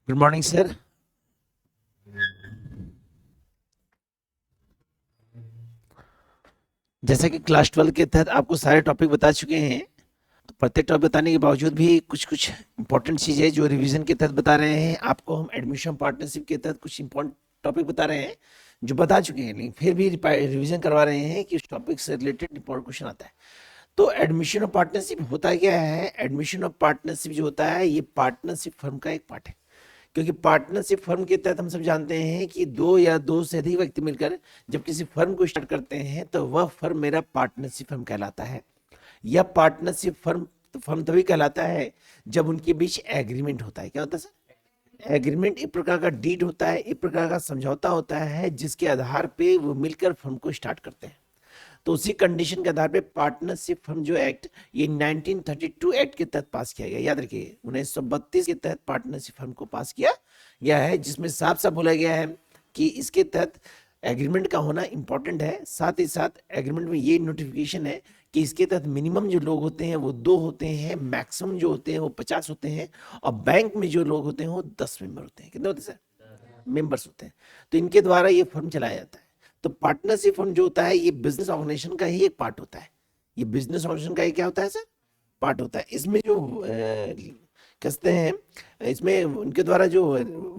Good morning sir. जैसा कि class 12 के तहत आपको सारे टॉपिक बता चुके हैं, तो प्रत्येक टॉपिक बताने के बावजूद भी कुछ कुछ इंपॉर्टेंट चीज़ें जो रिवीजन के तहत बता रहे हैं आपको, हम एडमिशन पार्टनरशिप के तहत कुछ इंपॉर्टेंट टॉपिक बता रहे हैं जो बता चुके हैं, लेकिन फिर भी रिवीजन करवा रहे हैं कि उस टॉपिक से रिलेटेड इंपॉर्टेंट क्वेश्चन आता है। तो एडमिशन ऑफ पार्टनरशिप होता क्या है? एडमिशन ऑफ पार्टनरशिप जो होता है ये पार्टनरशिप फर्म का एक पार्ट है, क्योंकि पार्टनरशिप फर्म के तहत हम सब जानते हैं कि दो या दो से अधिक व्यक्ति मिलकर जब किसी फर्म को स्टार्ट करते हैं तो वह फर्म मेरा पार्टनरशिप फर्म कहलाता है। यह पार्टनरशिप फर्म फर्म तभी कहलाता है जब उनके बीच एग्रीमेंट होता है। क्या होता है सर? एग्रीमेंट एक प्रकार का डीड होता है, एक प्रकार का समझौता होता है जिसके आधार पे वो मिलकर फर्म को स्टार्ट करते हैं। तो उसी कंडीशन के आधार पे पार्टनरशिप फर्म जो एक्ट ये 1932 एक्ट के तहत पास किया गया। याद रखिए 1932 के तहत पार्टनरशिप फर्म को पास किया गया है, जिसमें साफ साफ बोला गया है कि इसके तहत एग्रीमेंट का होना इंपॉर्टेंट है। साथ ही साथ एग्रीमेंट में ये नोटिफिकेशन है कि इसके तहत मिनिमम जो लोग होते हैं वो 2 होते हैं, मैक्सिमम जो होते हैं वो 50 होते हैं, और बैंक में जो लोग होते हैं वो 10 मेंबर होते हैं। कितने होते हैं सर? मेंबर्स होते हैं। तो इनके द्वारा ये फर्म चलाया जाता है। तो पार्टनरशिप फर्म जो होता है ये बिजनेस ऑर्गेनाइजेशन का ही एक पार्ट होता है। ये बिजनेस ऑर्गेनाइजेशन का ही क्या होता है सर? पार्ट होता है। इसमें जो कहते हैं, इसमें उनके द्वारा जो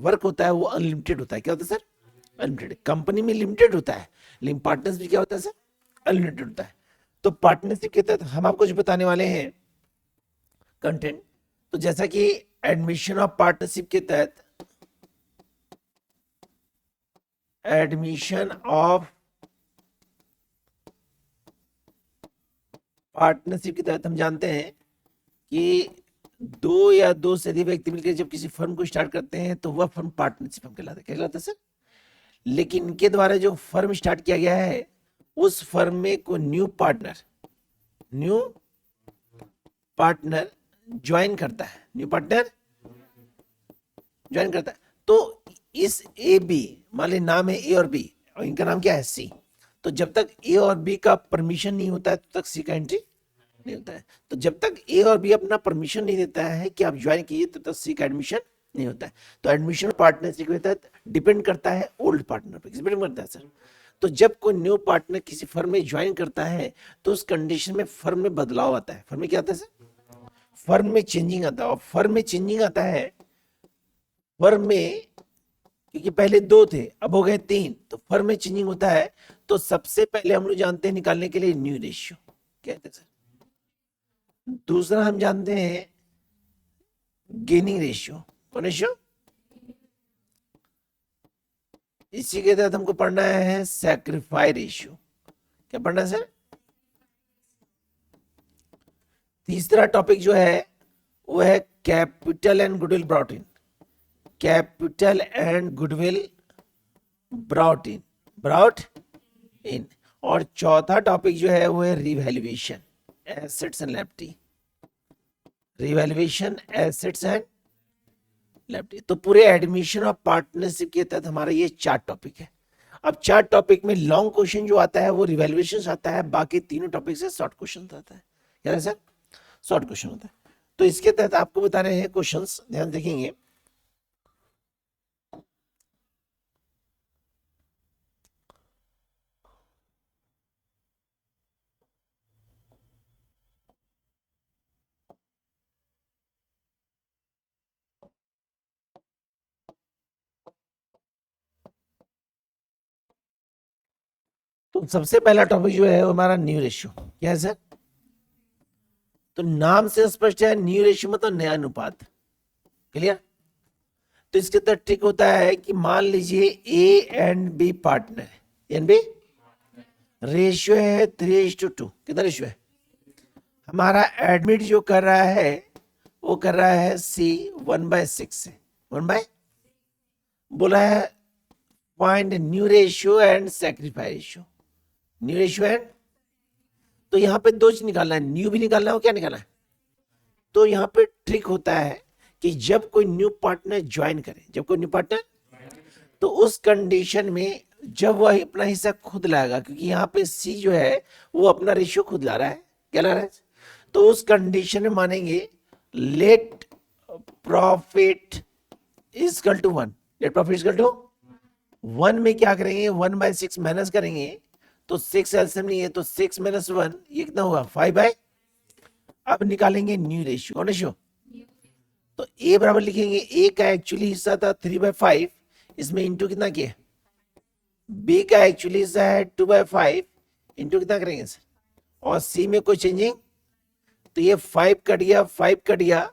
वर्क होता है वो अनलिमिटेड होता है। क्या होता है सर? अनलिमिटेड। कंपनी में लिमिटेड होता है, लेकिन पार्टनरशिप क्या होता है सर? अनलिमिटेड होता है। तो पार्टनरशिप के तहत हम आपको जो बताने वाले हैं कंटेंट, तो जैसा कि एडमिशन ऑफ पार्टनरशिप के तहत, एडमिशन ऑफ पार्टनरशिप के तहत हम जानते हैं कि 2 या 2 से अधिक व्यक्ति मिलकर जब किसी फर्म को स्टार्ट करते हैं तो वह फर्म पार्टनरशिप फर्म कहलाता है। क्या कहलाता है सर? लेकिन इनके द्वारा जो फर्म स्टार्ट किया गया है उस फर्म में कोई न्यू पार्टनर ज्वाइन करता है, न्यू पार्टनर ज्वाइन करता है। तो इस ए बी, मान ली नाम है ए और बी और इनका नाम क्या है सी, तो जब तक ए और बी का परमिशन नहीं होता है तब तक सी का एंट्री नहीं होता है। तो जब तक ए और बी अपना परमिशन नहीं देता है कि आप ज्वाइन कीजिए तब तक सी का एडमिशन नहीं होता है। तो एडमिशन पार्टनरशिप के तहत डिपेंड करता है ओल्ड पार्टनर पर। डिपेंड करता है सर? तो जब कोई न्यू पार्टनर किसी फर्म में ज्वाइन करता है तो उस कंडीशन में फर्म में बदलाव आता है। फर्म में क्या आता है सर? फर्म में चेंजिंग आता है। और फर्म में चेंजिंग आता है फर्म में, क्योंकि पहले 2 थे अब हो गए 3, तो फर्म में चेंजिंग होता है। तो सबसे पहले हम लोग जानते हैं निकालने के लिए न्यू रेशियो कहते हैं सर। दूसरा हम जानते हैं गेनिंग रेशियो। कौन रेशियो? इसी के तहत हमको पढ़ना है सैक्रिफाई रेशियो। क्या पढ़ना है सर? तीसरा टॉपिक जो है वो है capital and goodwill brought in. Capital and goodwill brought in. और चौथा टॉपिक जो है वो है revaluation assets and liability. Revaluation assets and liability. तो पूरे एडमिशन ऑफ पार्टनरशिप के तहत हमारा ये 4 टॉपिक है। अब 4 टॉपिक में लॉन्ग क्वेश्चन जो आता है वो रिवैल्यूएशन आता है, बाकी तीनों टॉपिक से शॉर्ट क्वेश्चन आता है। क्या है सर? शॉर्ट क्वेश्चन होता है। तो इसके तहत आपको बता रहे हैं क्वेश्चंस, ध्यान देखेंगे। तो सबसे पहला टॉपिक जो है वो हमारा न्यू रेशियो। क्या है सर? तो नाम से स्पष्ट है, न्यू रेशियो मतलब नया अनुपात। क्लियर? तो इसके तहत ट्रिक होता है कि मान लीजिए ए एंड बी पार्टनर है, एंड बी रेशियो है 3:2। कितना रेशियो है? हमारा एडमिट जो कर रहा है वो कर रहा है सी 1/6 से 1 बोला है find new ratio and sacrifice ratio. New ratio and, तो यहाँ पे 2 चीज निकालना है, न्यू भी निकालना है और क्या निकालना है। तो यहाँ पे ट्रिक होता है कि जब कोई न्यू पार्टनर ज्वाइन करे, जब कोई न्यू पार्टनर, तो उस कंडीशन में जब वह अपना हिस्सा खुद लाएगा, क्योंकि यहाँ पे सी जो है वो अपना रेशियो खुद ला रहा है। क्या ला रहा है? तो उस कंडीशन में मानेंगे let profit equal to 1, net profit equal to 1 में क्या करेंगे 1/6 माइनस करेंगे तो 6 एलसीएम नहीं है तो 6 माइनस 1 ये कितना हुआ 5/। अब निकालेंगे न्यू रेशियो, कौन रेशियो? तो ए बराबर लिखेंगे, ए का एक्चुअली हिस्सा था 3/5, इसमें इंटू कितना किया, बी का एक्चुअली हिस्सा है 2/5 इंटू कितना करेंगे सर, और सी में कोई चेंजिंग, तो ये 5 कट गया 5 कट गया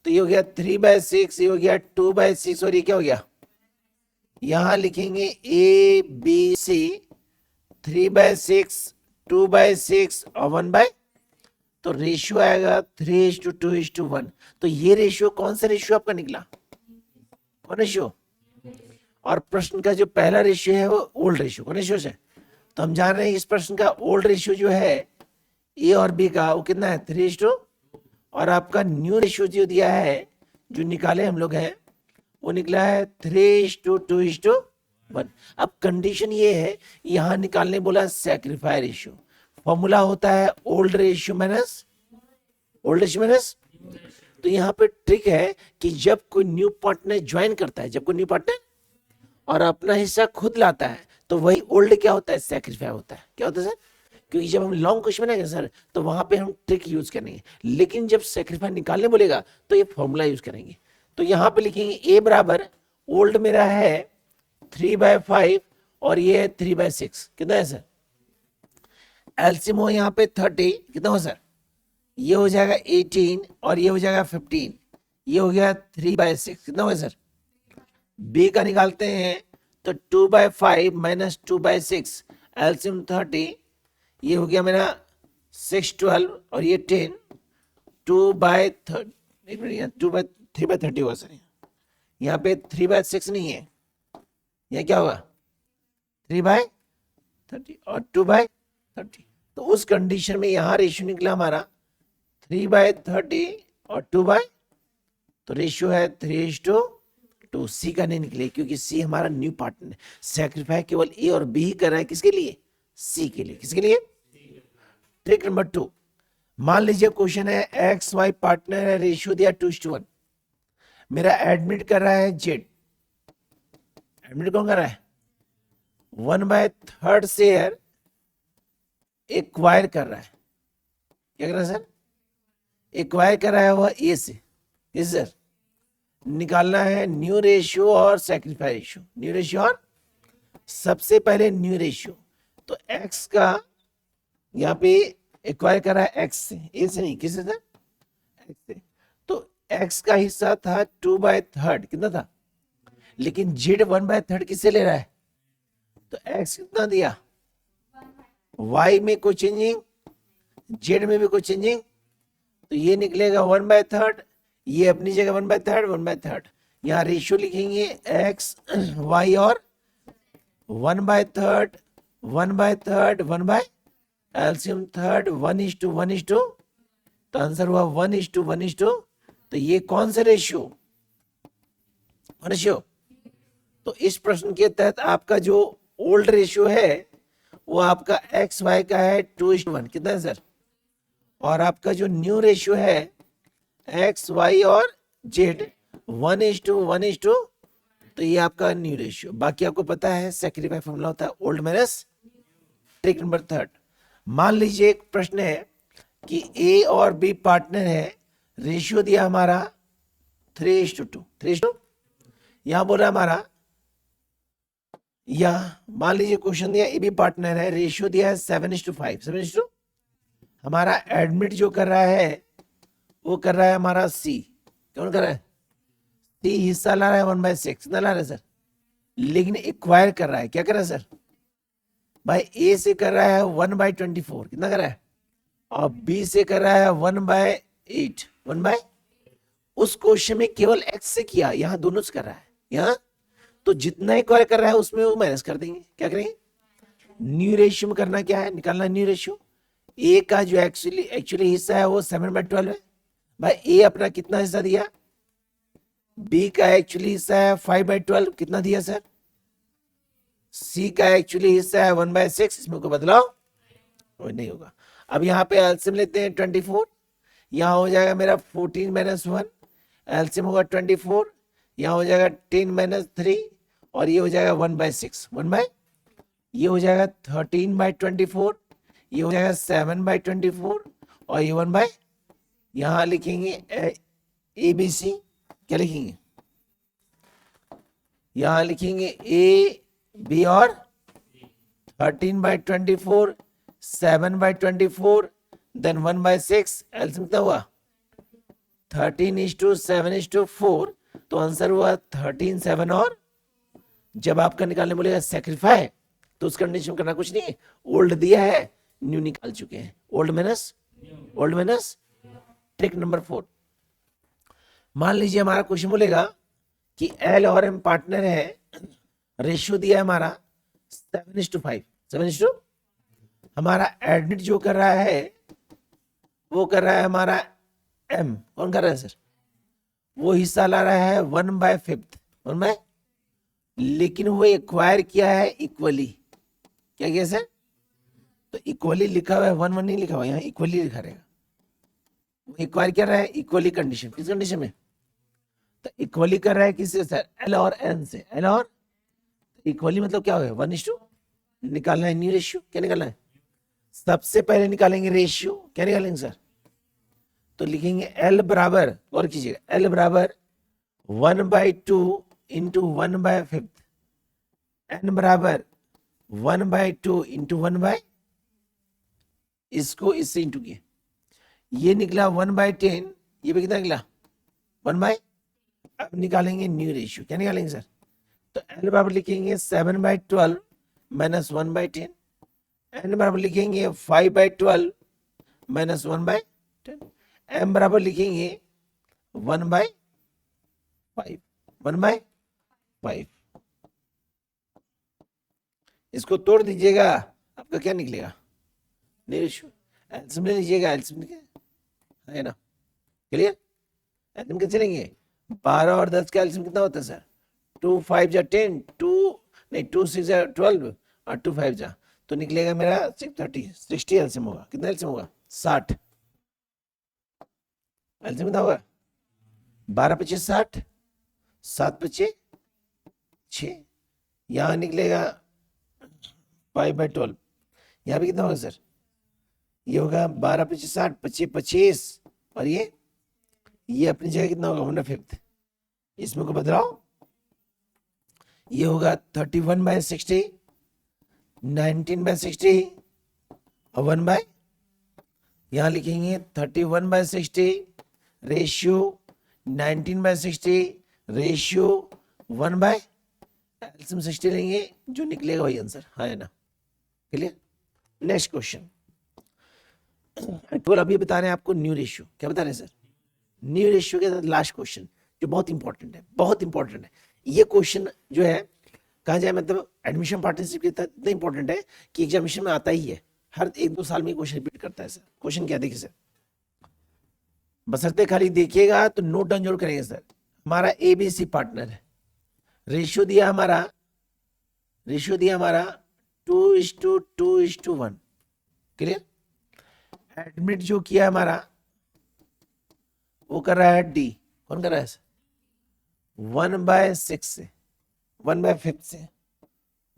तो ये हो गया 3/6, ये हो गया 2/6 और ये क्या हो गया, यहां लिखेंगे ए बी सी 3/6 2/6 और 1/, तो रेशियो आएगा 3:2:1। तो ये रेशियो कौन सा रेशियो आपका निकला, कौन रेशियो? और प्रश्न का जो पहला रेशियो है वो ओल्ड रेशियो, कौन रेशियो से? तो हम जान रहे हैं इस प्रश्न का ओल्ड रेशियो जो है ए और बी का वो कितना है 3:2, और आपका न्यू रेशियो जो दिया है जो निकाले हम लोग हैं वो निकला है 3:2:1। अब कंडीशन ये है यहां निकालने बोला सैक्रिफाई रेशियो, फॉर्मूला होता है old ratio minus old ratio minus. तो यहाँ पे ट्रिक है कि जब कोई न्यू पार्टनर ज्वाइन करता है, जब कोई न्यू पार्टनर और अपना हिस्सा खुद लाता है तो वही ओल्ड क्या होता है सैक्रिफाई होता है। क्या होता है सर? क्योंकि जब हम लॉन्ग क्वेश्चन बनाएंगे सर तो वहां पे हम ट्रिक यूज करेंगे, लेकिन जब सैक्रिफाई निकालने बोलेगा तो ये फॉर्मूला यूज करेंगे। तो यहाँ पे लिखेंगे ए बराबर ओल्ड मेरा है 3/5 और ये है 3/6, कितना है सर? एलसीएम हो यहाँ पे 30, कितना हो सर? ये हो जाएगा 18 और ये हो जाएगा 15, ये हो गया 3/6, कितना हो सर? बी का निकालते हैं तो 2/5 माइनस 2/6 एलसीएम 30, ये हो गया मेरा 6 12 और ये 10 3/30 होगा सर। यहाँ पे 3/6 नहीं है, यह क्या होगा 3/30 और 2/30। तो उस कंडीशन में यहां रेशियो निकला हमारा 3/30 और 2/, तो रेशियो है 3:2। सी का नहीं निकले क्योंकि सी हमारा न्यू पार्टनर है। सैक्रिफाई केवल ए और बी ही कर रहा है, किसके लिए? सी के लिए। किसके लिए? ट्रिक नंबर 2, मान लीजिए क्वेश्चन है एक्स वाई पार्टनर है, रेशियो दिया 2:1, मेरा एडमिट कर रहा है जेड। एडमिट कौन कर रहा है? 1/3 शेयर एक्वायर कर रहा है। क्या कर रहा है सर? एक्वायर कर रहा है वह ए से। इस सर निकालना है न्यू रेशियो और सैक्रिफाई रेशियो। न्यू रेशियो और सबसे पहले न्यू रेशियो, तो एक्स का यहाँ पे एक्वायर कर रहा है एक्स से, ए से नहीं, किससे था? एक्स से। तो एक्स का हिस्सा था 2/3, कितना था? लेकिन जेड 1/3 किससे ले रहा है? तो एक्स कितना दिया? वाई में कोई चेंजिंग, जेड में भी कोई चेंजिंग, तो ये निकलेगा 1/3, ये अपनी जगह 1/3। यहाँ रेशियो लिखेंगे एक्स वाई और 1/3 एलसीएम 1:1:1, तो आंसर हुआ 1:1:2। तो ये कौन सा रेशियो? तो इस प्रश्न के तहत आपका जो ओल्ड रेशियो है वो आपका एक्स वाई का है 2:1, कितना है सर? और आपका जो न्यू रेशियो है एक्स वाई और जेड 1:1:2, तो ये आपका न्यू रेशियो। बाकी आपको पता है सैक्रिफाई फॉर्मूला होता है ओल्ड माइनस। ट्रिक नंबर 3, मान लीजिए एक प्रश्न है कि ए और बी पार्टनर है, रेशियो दिया हमारा 3:2। यहां बोला हमारा, या मान लीजिए क्वेश्चन दिया ए बी पार्टनर है, रेशियो दिया है 7:5। 7:, हमारा एडमिट जो कर रहा है वो कर रहा है हमारा सी। कौन कर रहा है? सी हिस्सा ला रहा है 1/6, कितना ला रहा है सर? लेकिन एक्वायर कर रहा है, क्या कर रहा है सर? भाई ए से कर रहा है 1/24, कितना कर रहा है? और बी से कर रहा है 1/8। 1/, उस क्वेश्चन में केवल एक्स से किया, यहाँ दोनों से कर रहा है। यहाँ तो जितना एक्वायर कर रहा है उसमें वो माइनस कर देंगे। क्या करेंगे? न्यू रेशियो में करना क्या है? निकालना न्यू रेशियो। ए का जो एक्चुअली हिस्सा है वो 7/12 है। भाई ए अपना कितना हिस्सा दिया? बी का एक्चुअली हिस्सा है 5/12, कितना दिया सर? सी का एक्चुअली हिस्सा है 1/6, इसमें कोई बदलाव नहीं होगा। अब यहाँ पे एलसीएम लेते हैं 24, यहाँ हो जाएगा मेरा 14 - 1, एलसीएम होगा 24, यहाँ हो जाएगा 10-3 और ये हो जाएगा 1/6, ये हो जाएगा 13/24, ये हो जाएगा 7/24 और ये 1 बाय, यहाँ लिखेंगे ABC, क्या लिखेंगे, यहाँ लिखेंगे ए बी और 13/24, 7/24, देन 1/6, एल्सियम कितना हुआ 13:7:4, तो आंसर हुआ 13, 7 और जब आपका निकालने बोलेगा सेक्रीफाई तो उस कंडीशन करना कुछ नहीं है, ओल्ड दिया है न्यू निकाल चुके हैं, ओल्ड माइनस ट्रिक नंबर 4। मान लीजिए हमारा क्वेश्चन बोलेगा कि एल और एम पार्टनर है, रेशियो दिया है हमारा 7:5, 7:, हमारा एडमिट जो कर रहा है वो कर रहा है हमारा एम, कौन कर रहा है सर, वो हिस्सा ला रहा है 1/5, 1/, लेकिन वो एक्वायर किया है इक्वली, क्या किया सर, तो इक्वली लिखा हुआ है, 1 नहीं लिखा हुआ, यहाँ इक्वली लिखा रहेगा, वो एक्वायर कर रहा है इक्वली कंडीशन, किस कंडीशन में, तो इक्वली कर रहा है किससे सर, एल और एन से, एल और इक्वली मतलब क्या होगा 1:, निकालना है न्यू रेशियो, क्या निकालना है, सबसे पहले निकालेंगे रेशियो, क्या निकालेंगे सर, तो लिखेंगे एल बराबर, और कीजिएगा एल बराबर 1/2 इंटू 1/5, एन बराबर 1/2 इंटू 1/, इसको इससे इंटू किए, ये निकला 1/10, ये भी कितना निकला 1/, अब निकालेंगे न्यू रेशियो, क्या निकालेंगे सर, तो एल बराबर लिखेंगे 7/12 माइनस 1/10, एन बराबर लिखेंगे 5/12 माइनस 1/10, एम बराबर लिखेंगे 1/5, 1/5, इसको तोड़ दीजिएगा, आपका क्या निकलेगा, रेशियो, एल्सियम ले लीजिएगा, एल्सियम है ना, क्लियर, एल्सियम कैसे लेंगे, 12 और 10 का एल्सियम कितना होता है सर, 2 5 जा 10, 2 6 जा 12 और 2 5 जा, तो निकलेगा मेरा 60 एल्सियम होगा, कितना एल्सियम होगा 60, एल्सियम कितना होगा 12×5 60, 7×5 6, यहाँ निकलेगा 5/12, यहाँ भी कितना होगा सर, ये होगा 12×5 60, 25 और ये अपनी जगह कितना होगा 1/5, इसमें को बदलाओ, ये होगा 31/60, 19/60 और 1/, यहाँ लिखेंगे 31/60 रेशियो 19/60 रेशियो 1/, एल्सियम 60 लेंगे, जो निकलेगा वही आंसर, हाँ है ना, क्लियर। नेक्स्ट क्वेश्चन, अभी बता रहे हैं आपको न्यू रेशियो, क्या बता रहे हैं सर, न्यू रेशियो के साथ लास्ट क्वेश्चन जो बहुत इंपॉर्टेंट है, बहुत इंपॉर्टेंट है, ये क्वेश्चन जो है कहा जाए मतलब एडमिशन पार्टनरशिप के तहत इतना इंपॉर्टेंट है कि एग्जामिनेशन में आता ही है, हर 1-2 साल में क्वेश्चन रिपीट करता है सर। क्वेश्चन क्या देखिए सर, बशर्ते खाली देखिएगा तो नोट डाउन जरूर करेंगे सर। हमारा एबीसी पार्टनर है, रेशियो दिया हमारा 2:2:1, क्लियर। एडमिट जो किया हमारा वो कर रहा है डी, कौन कर रहा है सर, 1/6 से 1/5 से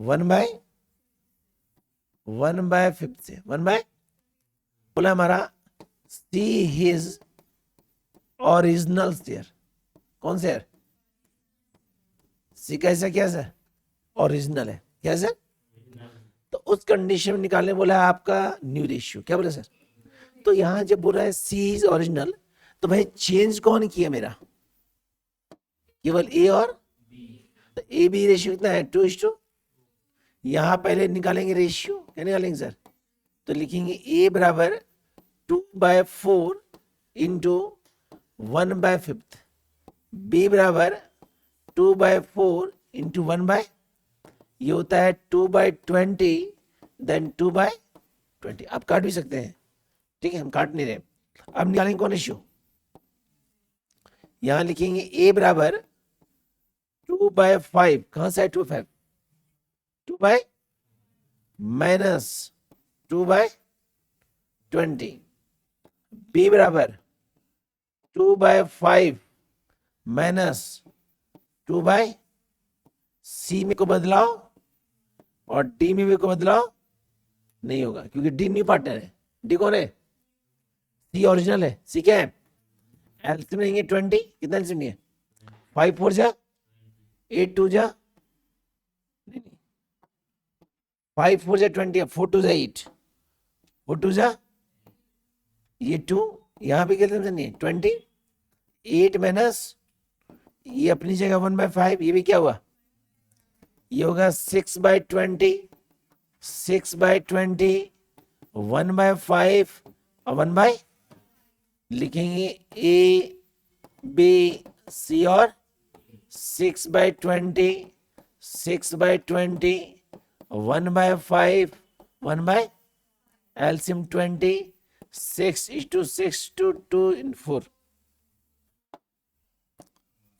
1/5 से 1/, बोला हमारा सी हिज ओरिजिनल शेयर, कौन से है सी कैसा क्या सर, ओरिजिनल है क्या सर, तो उस कंडीशन में निकालने बोला है आपका न्यू रेशियो, क्या बोला सर, तो यहां जब बोल रहा है सी इज ओरिजिनल तो भाई चेंज कौन किया मेरा, केवल ए और तो ए बी रेशियो कितना है 2:, यहां पहले निकालेंगे रेशियो, क्या निकालेंगे सर, तो लिखेंगे ए बराबर 2/4 इंटू 1/5, बी बराबर 2/4 इंटू 1/, ये होता है 2/20 देन 2/20, आप काट भी सकते हैं, ठीक है हम काट नहीं रहे। अब निकालेंगे कौन रेशियो, यहां लिखेंगे ए बराबर 2/5, कहां से 2/5, 2 माइनस 2/20, बी बराबर 2/5 माइनस 2/C में को बदलाव और D में भी को बदलाव नहीं होगा, क्योंकि D न्यू पार्टनर है। D कौन है? C ओरिजिनल है। C क्या है? एलसीएम लेंगे 20, कितना एलसीएम है? 5 4 जा 8 2 जा, नहीं 5 4 जा 20, 4 2 जा 8, 4 2 जा ये 2, यहाँ पे कितना नहीं है 20, 8 माइनस ये अपनी जगह 1/5, ये भी क्या हुआ? ये होगा 6/20, 6/20, 1/5 और 1 लिखेंगे A B C और 6/20, 6/20, 1/5, 1 LCM 20, 6:6 to 2 in 4,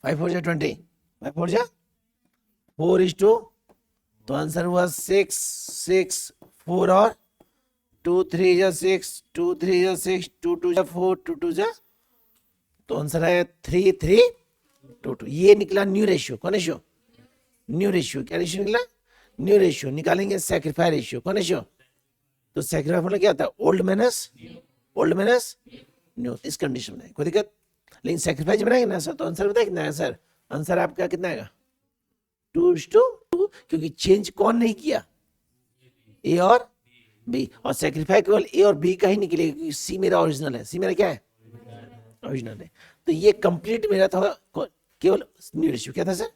5 4 जा 20, 5 4 जा 4:2, तो आंसर हुआ 6 6 4 और 2 3 जा 6, 2 3 जा 6, 2 2 जा 4, 2 2 जा, तो आंसर है 3 3 2 2। ये निकला न्यू रेशियो। कौन रेशियो? New ratio. क्या रेशियो निकला? New ratio. निकालेंगे सैक्रिफाई रेशियो। कौन रेशियो? तो सैक्रिफाई मतलब क्या होता है? Old minus new. इस कंडीशन में कोई दिक्कत? लेकिन सैक्रिफाइस बनाएंगे ना सर, तो आंसर बताए कितना है सर? आंसर आपका कितना आएगा? 2:2, क्योंकि चेंज कौन नहीं किया? ए और बी। और सैक्रिफाइस केवल ए और बी का ही निकलेगा, क्योंकि सी मेरा ओरिजिनल है। सी मेरा क्या है? ओरिजिनल है। तो ये कंप्लीट मेरा था केवल न्यू रेशियो। क्या था sir?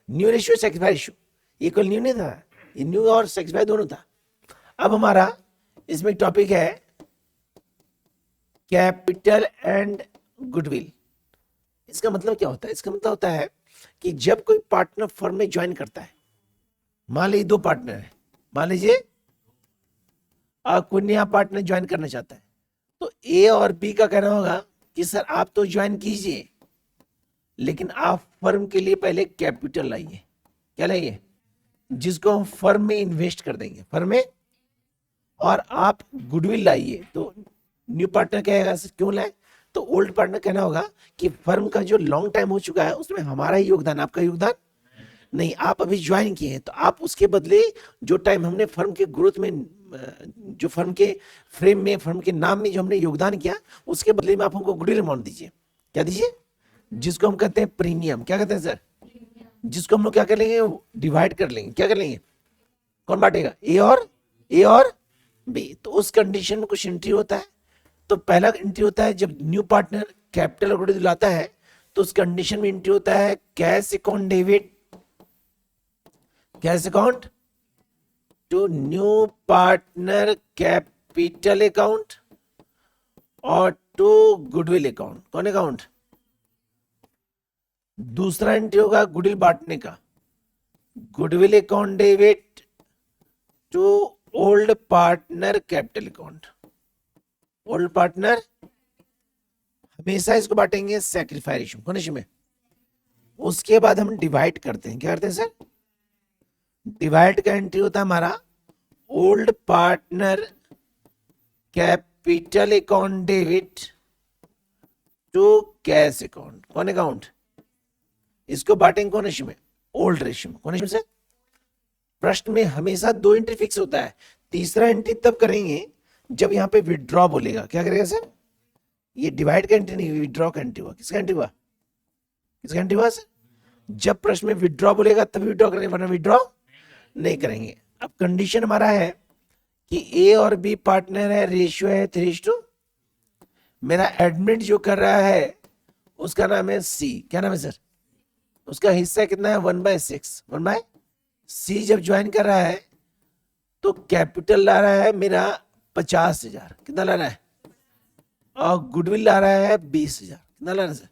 New ratio sacrifice ratio. ये केवल न्यू नहीं था, ये न्यू और सैक्रिफाइस दोनों था। अब हमारा इसमें टॉपिक है कैपिटल एंड गुडविल। इसका मतलब क्या होता है? इसका मतलब होता है कि जब कोई पार्टनर फर्म में ज्वाइन करता है, मान लीजिए 2 पार्टनर है, मान लीजिए कोई नया पार्टनर ज्वाइन करना चाहता है, तो ए और बी का कहना होगा कि सर आप तो ज्वाइन कीजिए, लेकिन आप फर्म के लिए पहले कैपिटल लाइए। क्या लाइए? जिसको हम फर्म में इन्वेस्ट कर देंगे, फर्म में। और आप गुडविल लाइए। तो न्यू पार्टनर कहेगा सर क्यों लाए? तो ओल्ड पार्टनर कहना होगा कि फर्म का जो लॉन्ग टाइम हो चुका है उसमें हमारा ही योगदान, आपका योगदान नहीं। आप अभी ज्वाइन किए हैं, तो आप उसके बदले जो टाइम हमने फर्म के ग्रोथ में, जो फर्म के फ्रेम में, फर्म के नाम में जो हमने योगदान किया, उसके बदले में आप हमको गुडविल अमाउंट दीजिए। क्या दीजिए? जिसको हम कहते हैं प्रीमियम। क्या कहते हैं सर? जिसको हम लोग क्या कर लेंगे? डिवाइड कर लेंगे। क्या कर लेंगे? कौन बांटेगा? ए और बी। तो उस कंडीशन में कुछ एंट्री होता है। तो पहला एंट्री होता है जब न्यू पार्टनर कैपिटल गुडविल दिलाता है, तो उस कंडीशन में एंट्री होता है cash account debit, cash account to new partner capital account और टू गुडविल अकाउंट। कौन अकाउंट? दूसरा एंट्री होगा गुडविल बांटने का, goodwill account debit to old partner capital account. Old partner हमेशा इसको बांटेंगे सैक्रिफाइस रेशियो। कौन रेशियो में? उसके बाद हम डिवाइड करते हैं। क्या करते हैं सर? डिवाइड का एंट्री होता है हमारा old partner capital account debit to cash account. कौन अकाउंट? इसको बांटेंगे कौन रेशियो में? ओल्ड रेशियो में। कौन रेशियो से? प्रश्न में हमेशा 2 एंट्री फिक्स होता है। तीसरा एंट्री तब करेंगे जब यहां पे विड्रॉ बोलेगा। क्या करेगा सर? ये डिवाइड का एंट्री नहीं, विड्रॉ का एंट्री हुआ। किसका एंट्री हुआ? किसका एंट्री हुआ सर? जब प्रश्न में विड्रॉ बोलेगा तब विड्रॉ करेंगे, वरना विड्रॉ नहीं करेंगे। अब कंडीशन हमारा है कि ए और बी पार्टनर है, रेशियो है 3:2। मेरा एडमिट जो कर रहा है उसका नाम है सी। क्या नाम है सर? उसका हिस्सा कितना है? 1/6। 1/C जब ज्वाइन कर रहा है तो कैपिटल ला रहा है मेरा 50,000। कितना ला रहा है? और गुडविल ला रहा है 20,000। कितना ला रहा है सर?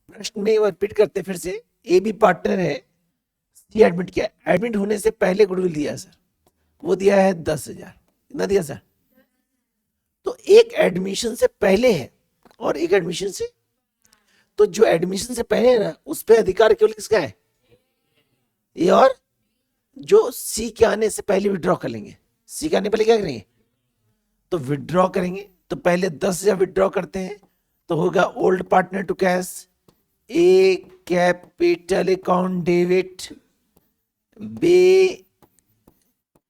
प्रश्न में रिपीट करते फिर से। ए बी पार्टनर है, सी एडमिट किया। एडमिट होने से पहले गुडविल दिया सर, वो दिया है 10,000। कितना दिया सर? तो एक एडमिशन से पहले है और एक एडमिशन से, तो जो एडमिशन से पहले है ना, उस पर अधिकार केवल किसका है? ए। और जो सी के आने से पहले विड्रॉ कर लेंगे। सी के आने पहले क्या करेंगे? तो विड्रॉ करेंगे। तो पहले 10,000 विड्रॉ करते हैं, तो होगा old partner to cash, A capital account debit, B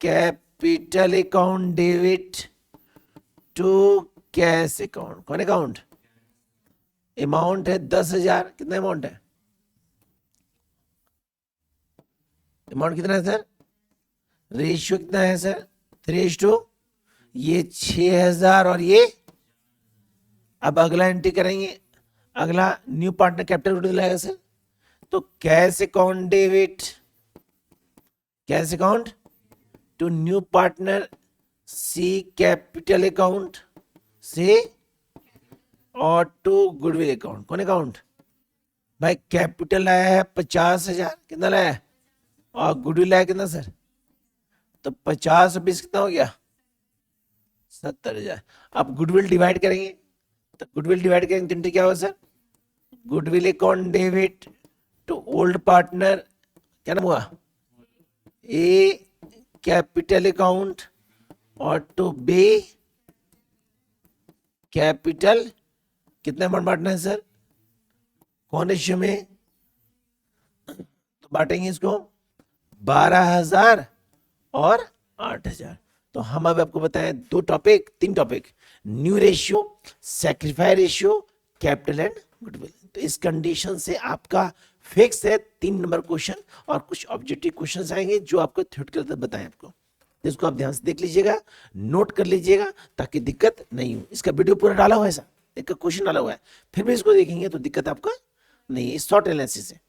capital account debit to cash account. कौन अकाउंट? अमाउंट है 10,000। कितना अमाउंट है? अमाउंट कितना है सर? रेशियो कितना है सर? 3:2। ये 6,000 और ये। अब अगला एंट्री करेंगे, अगला न्यू पार्टनर कैपिटल गुडविल आएगा सर। तो cash account debit, cash account to new partner, C capital account से, और टू गुडविल अकाउंट। कौन अकाउंट? भाई कैपिटल आया है 50,000। कितना लाया है? और गुडविल आया कितना सर? तो 50 और 20 कितना हो गया? 70,000। अब गुडविल डिवाइड करेंगे, तो गुडविल डिवाइड करेंगे तो क्या होगा sir? Goodwill account debit to old partner, क्या नाम हुआ? ए कैपिटल अकाउंट, और टू बी कैपिटल। कितना अमाउंट बांटना है सर? कौन रेशियो में? तो बांटेंगे इसको 12,000 और 8,000। तो हम अब आपको बताएं 3 topic, new ratio, sacrifice ratio, capital and goodwill. तो इस कंडीशन से आपका फिक्स है 3 नंबर क्वेश्चन, और कुछ ऑब्जेक्टिव क्वेश्चंस आएंगे जो आपको थ्योरेटिकल बताएं आपको। इसको आप ध्यान से देख लीजिएगा, नोट कर लीजिएगा, ताकि दिक्कत नहीं हो। इसका वीडियो पूरा डाला हुआ है, ऐसा एक क्वेश्चन डाला हुआ है, फिर भी इसको देखेंगे तो दिक्कत आपका नहीं है। शॉर्ट एनालिसिस है।